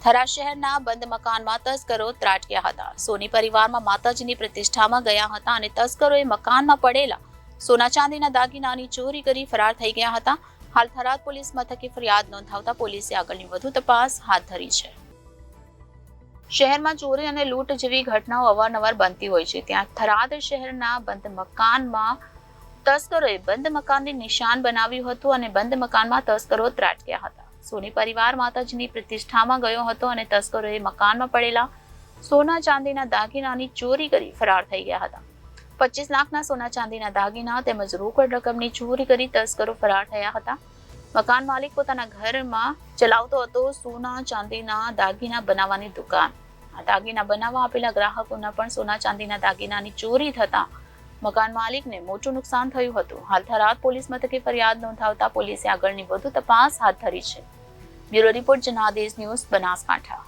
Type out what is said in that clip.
થરાદ શહેરના બંધ મકાનમાં તસ્કરો ત્રાટક્યા હતા. સોની પરિવારમાં માતાજીની પ્રતિષ્ઠામાં ગયા હતા અને તસ્કરોએ મકાનમાં પડેલા સોના ચાંદીના દાગીનાની ચોરી કરી ફરાર થઈ ગયા હતા. હાલ થરાદ પોલીસ મથકે ફરિયાદ નોંધાવતા પોલીસે આગળની વધુ તપાસ હાથ ધરી છે. શહેરમાં ચોરી અને લૂંટ જેવી ઘટનાઓ અવારનવાર બનતી હોય છે. ત્યાં થરાદ શહેરના બંધ મકાનમાં તસ્કરોએ બંધ મકાનને નિશાન બનાવ્યું હતું અને બંધ મકાનમાં તસ્કરો ત્રાટક્યા હતા. સોની પરિવાર માતાજીની પ્રતિષ્ઠામાં ગયો હતો અને તસ્કરોએ મકાનમાં પડેલા સોના ચાંદીના દાગીનાની ચોરી કરી ફરાર થઈ ગયા હતા. 25 લાખના સોના ચાંદીના દાગીના તેમજ રોકડ રકમની ચોરી કરી તસ્કરો ફરાર થયા હતા. મકાન માલિક પોતાના ઘરમાં ચલાવતો હતો સોના ચાંદીના દાગીના બનાવવાની દુકાન. આ દાગીના બનાવવા આપેલા ગ્રાહકોના પણ સોના ચાંદીના દાગીનાની ચોરી થતા મકાન માલિકને મોટું નુકસાન થયું હતું. હાલ થરાદ પોલીસ મથકે ફરિયાદ નોંધાવતા પોલીસે આગળની વધુ તપાસ હાથ ધરી છે. Bureau report Janadesh news Banaskantha.